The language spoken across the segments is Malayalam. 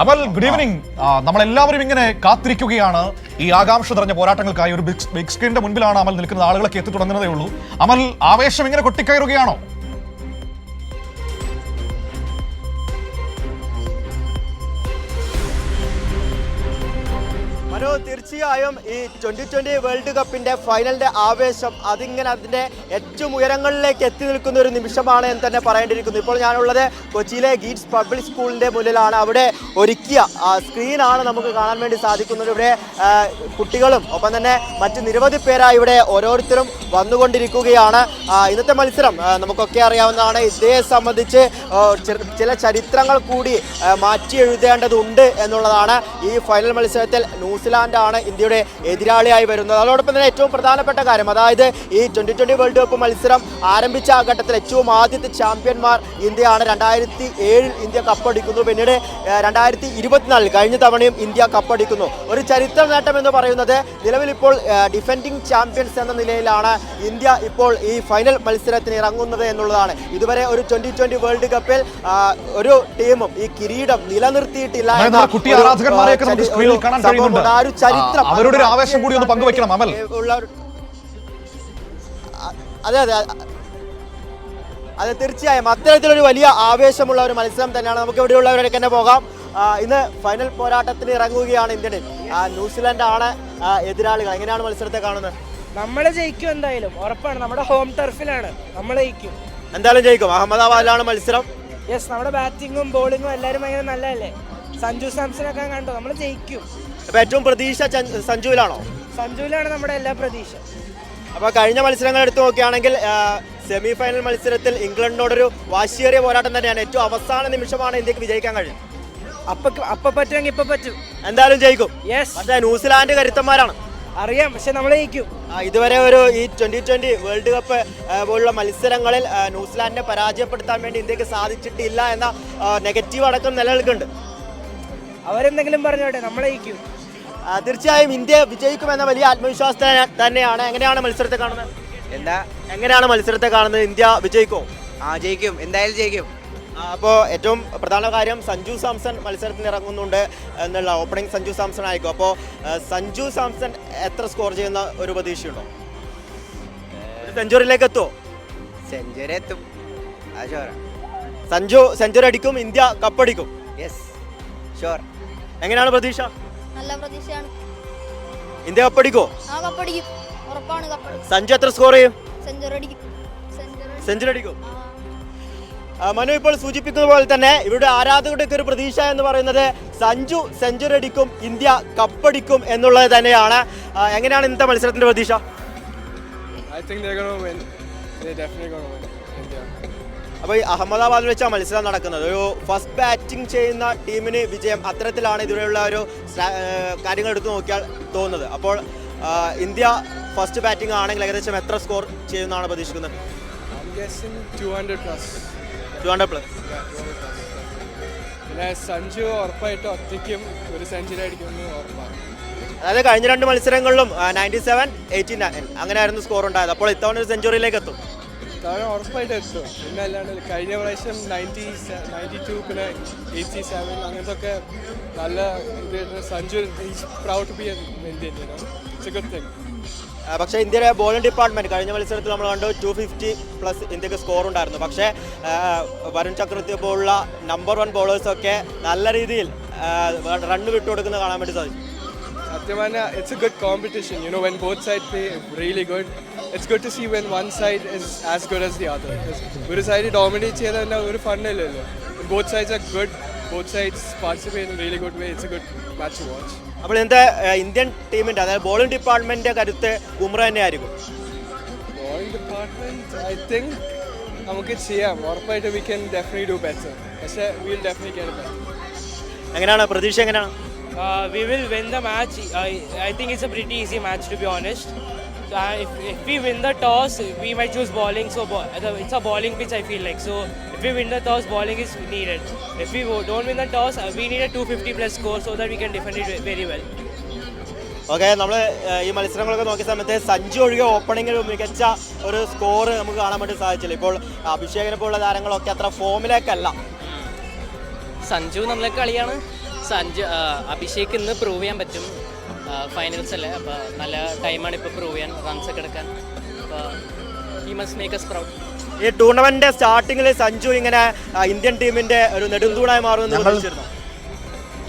അമൽ, ഗുഡ് ഈവനിങ്. നമ്മളെല്ലാവരും ഇങ്ങനെ കാത്തിരിക്കുകയാണ് ഈ ആകാംക്ഷ നിറഞ്ഞ പോരാട്ടങ്ങൾക്കായി. ഒരു ബിഗ് സ്ക്രീനിന്റെ മുൻപിലാണ് അമൽ നിൽക്കുന്നത്. ആളുകളൊക്കെ എത്തി തുടങ്ങുന്നതേ ഉള്ളൂ. അമൽ, ആവേശം ഇങ്ങനെ കൊട്ടിക്കയറുകയാണോ? തീർച്ചയായും ഈ 2020 വേൾഡ് കപ്പിന്റെ ഫൈനലിന്റെ ആവേശം അതിങ്ങനെ അതിന്റെ ഏറ്റവും ഉയരങ്ങളിലേക്ക് എത്തി നിൽക്കുന്ന ഒരു നിമിഷമാണ് എന്ന് തന്നെ പറയേണ്ടിയിരിക്കുന്നു. ഇപ്പോൾ ഞാനുള്ളത് കൊച്ചിയിലെ ഗീറ്റ്സ് പബ്ലിക് സ്കൂളിന്റെ മുന്നിലാണ്. അവിടെ ഒരുക്കിയ സ്ക്രീനാണ് നമുക്ക് കാണാൻ വേണ്ടി സാധിക്കുന്നത്. ഇവിടെ കുട്ടികളും ഒപ്പം തന്നെ മറ്റ് നിരവധി പേരായി ഇവിടെ ഓരോരുത്തരും വന്നുകൊണ്ടിരിക്കുകയാണ്. ഇന്നത്തെ മത്സരം നമുക്കൊക്കെ അറിയാവുന്നതാണ്. ഇന്ത്യയെ സംബന്ധിച്ച് ചില ചരിത്രങ്ങൾ കൂടി മാറ്റി എഴുതേണ്ടതുണ്ട് എന്നുള്ളതാണ്. ഈ ഫൈനൽ മത്സരത്തിൽ ന്യൂസിലാൻഡാണ് ഇന്ത്യയുടെ എതിരാളിയായി വരുന്നത്. അതോടൊപ്പം തന്നെ ഏറ്റവും പ്രധാനപ്പെട്ട കാര്യം, അതായത് ഈ 2020 വേൾഡ് കപ്പ് മത്സരം ആരംഭിച്ച ആ ഘട്ടത്തിൽ ഏറ്റവും ആദ്യത്തെ ചാമ്പ്യന്മാർ ഇന്ത്യയാണ്. 2007 ഇന്ത്യ കപ്പടിക്കുന്നു. പിന്നീട് 2024 കഴിഞ്ഞ തവണയും ഇന്ത്യ കപ്പടിക്കുന്നു. ഒരു ചരിത്ര നേട്ടം എന്ന് പറയുന്നത് നിലവിൽ ഇപ്പോൾ ഡിഫെൻഡിങ് ചാമ്പ്യൻസ് എന്ന നിലയിലാണ് ഇന്ത്യ ഇപ്പോൾ ഈ ഫൈനൽ മത്സരത്തിന് ഇറങ്ങുന്നത് എന്നുള്ളതാണ്. ഇതുവരെ ഒരു 2020 വേൾഡ് കപ്പിൽ ഒരു ടീമും ഈ കിരീടം നിലനിർത്തിയിട്ടില്ല. അവരുടെ ആവേശം കൂടി ഒന്ന് പങ്കുവയ്ക്കണം അമൽ. അതെ അതെ അതെ, തീർച്ചയായും അത്തരത്തിലൊരു വലിയ ആവേശമുള്ള ഒരു മത്സരം തന്നെയാണ്. നമുക്ക് ഇവിടെയുള്ളവരൊക്കെ തന്നെ പോകാം. ഇന്ന് ഫൈനൽ പോരാട്ടത്തിന് ഇറങ്ങുകയാണ് ഇന്ത്യൻ. ന്യൂസിലാൻഡാണ് എതിരാളികൾ. എങ്ങനെയാണ് മത്സരത്തെ കാണുന്നത്? നമ്മൾ ജയിക്കും, എന്തായാലും ഉറപ്പാണ്. നമ്മുടെ ഹോം ടർഫിലാണ്, നമ്മൾ ജയിക്കും, എന്തായാലും ജയിക്കും. അഹമ്മദാബാദിലാണ് മത്സരം. യെസ്, നമ്മുടെ ബാറ്റിങ്ങും ബോളിങ്ങും എല്ലാവരും ഭയങ്കര നല്ലതല്ലേ. സഞ്ജു സാംസണൊക്കെ കണ്ടു, നമ്മൾ ജയിക്കും. അപ്പൊ ഏറ്റവും പ്രതീക്ഷ സഞ്ജുവിലാണോ? സഞ്ജുവിലാണ് നമ്മുടെ എല്ലാ പ്രതീക്ഷ. അപ്പോൾ കഴിഞ്ഞ മത്സരങ്ങൾ എടുത്തു നോക്കുകയാണെങ്കിൽ സെമി ഫൈനൽ മത്സരത്തിൽ ഇംഗ്ലണ്ടിനോടൊരു വാശിയേറിയ പോരാട്ടം തന്നെയാണ്. ഏറ്റവും അവസാന നിമിഷമാണ് ഇന്ത്യക്ക് വിജയിക്കാൻ കഴിയും. അപ്പൊ പറ്റുമെങ്കിൽ ഇപ്പൊ പറ്റും, എന്തായാലും ജയിക്കും. യെസ്, പക്ഷേ ന്യൂസിലാൻഡ് കരുത്തന്മാരാണ്, അറിയാം, പക്ഷെ നമ്മൾ ജയിക്കും. ഇതുവരെ ഒരു ഈ 2020 വേൾഡ് കപ്പ് പോലുള്ള മത്സരങ്ങളിൽ ന്യൂസിലാൻഡിനെ പരാജയപ്പെടുത്താൻ വേണ്ടി ഇന്ത്യക്ക് സാധിച്ചിട്ടില്ല എന്ന നെഗറ്റീവ് അടക്കം നിലനിൽക്കുന്നുണ്ട്. അവരെന്തെങ്കിലും പറഞ്ഞോട്ടെ, നമ്മൾ ജയിക്കും. തീർച്ചയായും ഇന്ത്യ വിജയിക്കുമെന്ന വലിയ ആത്മവിശ്വാസത്തിന് തന്നെയാണ്. എങ്ങനെയാണ് മത്സരത്തെ കാണുന്നത്? എങ്ങനെയാണ് മത്സരത്തെ കാണുന്നത്? ഇന്ത്യ വിജയിക്കുമോ? ജയിക്കും, എന്തായാലും ജയിക്കും. അപ്പോൾ ഏറ്റവും പ്രധാന കാര്യം, സഞ്ജു സാംസൺ മത്സരത്തിന് ഇറങ്ങുന്നുണ്ട് എന്നുള്ള ഓപ്പണിംഗ് സഞ്ജു സാംസൺ ആയിരിക്കും. അപ്പോൾ സഞ്ജു സാംസൺ എത്ര സ്കോർ ചെയ്യുന്ന ഒരു പ്രതീക്ഷയുണ്ടോ? സെഞ്ചുറിയിലേക്ക് എത്തുമോ? സെഞ്ചുറി എത്തും, സഞ്ജു സെഞ്ചുറി അടിക്കും, ഇന്ത്യ കപ്പടിക്കും. Yes, sure. എങ്ങനെയാണ് പ്രതീക്ഷ? നല്ല പ്രതീക്ഷയാണ്. ഇന്ത്യ കപ്പടിക്കോ? കപ്പടിക്കും, ഉറപ്പാണ് കപ്പടിക്കും. സഞ്ജു എത്ര സ്കോർ ചെയ്യും? സെഞ്ചുറി അടിക്കും. മനു ഇപ്പോൾ സൂചിപ്പിക്കുന്ന പോലെ തന്നെ ഇവിടെ ആരാധകരുടെ ഒരു പ്രതീക്ഷ എന്ന് പറയുന്നത് സഞ്ജു സെഞ്ചുറി അടിക്കും, ഇന്ത്യ കപ്പടിക്കും എന്നുള്ളത് തന്നെയാണ്. എങ്ങനെയാണ് ഇന്നത്തെ മത്സരത്തിന്റെ പ്രതീക്ഷ? അപ്പോൾ ഈ അഹമ്മദാബാദിൽ വെച്ചാണ് മത്സരം നടക്കുന്നത്. ഒരു ഫസ്റ്റ് ബാറ്റിംഗ് ചെയ്യുന്ന ടീമിന് വിജയം, അത്തരത്തിലാണ് ഇതുവരെയുള്ള ഒരു കാര്യങ്ങൾ എടുത്തു നോക്കിയാൽ തോന്നുന്നത്. അപ്പോൾ ഇന്ത്യ ഫസ്റ്റ് ബാറ്റിംഗ് ആണെങ്കിൽ ഏകദേശം എത്ര സ്കോർ ചെയ്യുന്നതാണ് പ്രതീക്ഷിക്കുന്നത്? 200+. പിന്നെ സഞ്ജു ഉറപ്പായിട്ടും ഒറ്റയ്ക്കും ഒരു സെഞ്ചുറി അടിക്കുമെന്ന് ഉറപ്പാണ്. അതായത് കഴിഞ്ഞ രണ്ട് മത്സരങ്ങളിലും 97, 89 അങ്ങനെയായിരുന്നു സ്കോർ ഉണ്ടായത്. അപ്പോൾ ഇത്തവണ ഒരു സെഞ്ചുറിയിലേക്ക് എത്തും. ഇത്തവണ ഉറപ്പായിട്ട് എത്തും. പിന്നെ അല്ലാണ്ട് കഴിഞ്ഞ പ്രാവശ്യം 92 പിന്നെ 87 അങ്ങനത്തെ ഒക്കെ നല്ല ഇത്. Sanju is proud to be an Indian, it's a good thing. പക്ഷേ ഇന്ത്യയുടെ ബോളിംഗ് ഡിപ്പാർട്ട്മെൻറ്റ് കഴിഞ്ഞ മത്സരത്തിൽ നമ്മൾ കണ്ടു 250+ ഇന്ത്യക്ക് സ്കോർ ഉണ്ടായിരുന്നു. പക്ഷേ വരുൺ ചക്രവർത്തി പോലുള്ള നമ്പർ 1 ബോളേഴ്സൊക്കെ നല്ല രീതിയിൽ റണ്ണ് വിട്ടുകൊടുക്കുന്നത് കാണാൻ വേണ്ടി സാധിച്ചു. സത്യം പറഞ്ഞാൽ it's a good competition. You know, when both side play really good. It's good to see when one side is as good as the other. ഒരു സൈഡ് ഡോമിനേറ്റ് ചെയ്താൽ തന്നെ ഒരു ഫണ്ണില്ലല്ലോ. Both sides are good, both sides participate in really good way. It's a good match to watch. അപ്പോൾ ഇന്നത്തെ ഇന്ത്യൻ ടീമിൻ്റെ അതായത് ബോളിംഗ് ഡിപ്പാർട്ട്മെൻറ്റിൻ്റെ കരുത്ത് ബുംറ തന്നെയായിരിക്കും. ബോളിംഗ് ഡിപ്പാർട്ട്മെൻറ്റ് ഐ തിങ്ക് നമുക്ക് ചെയ്യാം, ഉറപ്പായിട്ട് we can definitely do better. പക്ഷേ we will definitely get better. എങ്ങനെയാണ് പ്രതീക്ഷ? എങ്ങനെയാണ്? We will win the match. I think it's a pretty easy match, to be honest. So if we win the toss, we might choose bowling. So it's a bowling pitch, I feel like. So if we win the toss, bowling is needed. If we don't win the toss, we need a 250+ score so that we can defend it very well. Okay, നമ്മൾ ഈ മത്സരങ്ങളൊക്കെ നോക്കിയ സമയത്ത് സഞ്ജു ഒഴികെ ഓപ്പണിങ്ങിൽ മികച്ച ഒരു സ്കോർ നമുക്ക് കാണാൻ വേണ്ടി സാധിച്ചില്ല. ഇപ്പോൾ അഭിഷേകിനെ പോലുള്ള താരങ്ങളൊക്കെ അത്ര ഫോമിലേക്കല്ല. സഞ്ജു നല്ല കളിയാണ്, അഭിഷേക് ഇന്ന് പ്രൂവ് ചെയ്യാൻ പറ്റും. ഫൈനൽസ് അല്ലേ, അപ്പോൾ നല്ല ടൈമാണ് ഇപ്പോൾ പ്രൂവ് ചെയ്യാൻ, റൺസ് ഒക്കെ എടുക്കാൻ. അപ്പോൾ he must make us proud. ഈ ടൂർണമെന്റിന്റെ സ്റ്റാർട്ടിങ്ങിൽ സഞ്ജു ഇങ്ങനെ ഇന്ത്യൻ ടീമിന്റെ ഒരു നെടുന്തൂണായി മാറുമെന്ന് പ്രതീക്ഷിച്ചിരുന്നു.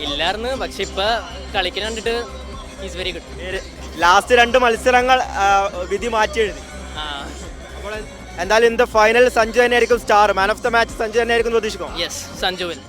ഇല്ലായിരുന്നു, പക്ഷെ ഇപ്പോൾ കളിക്കാൻ കണ്ടിട്ട് ഈസ് വെരി ഗുഡ്. ലാസ്റ്റ് 2 മത്സരങ്ങൾ വിധി മാറ്റി എഴുതി. അപ്പോൾ എന്തായാലും ഇൻ ദ ഫൈനൽ സഞ്ജു തന്നെയായിരിക്കും star. Man of the match Sanju തന്നെയായിരിക്കും പ്രതീക്ഷിക്കും. Yes, Sanju will.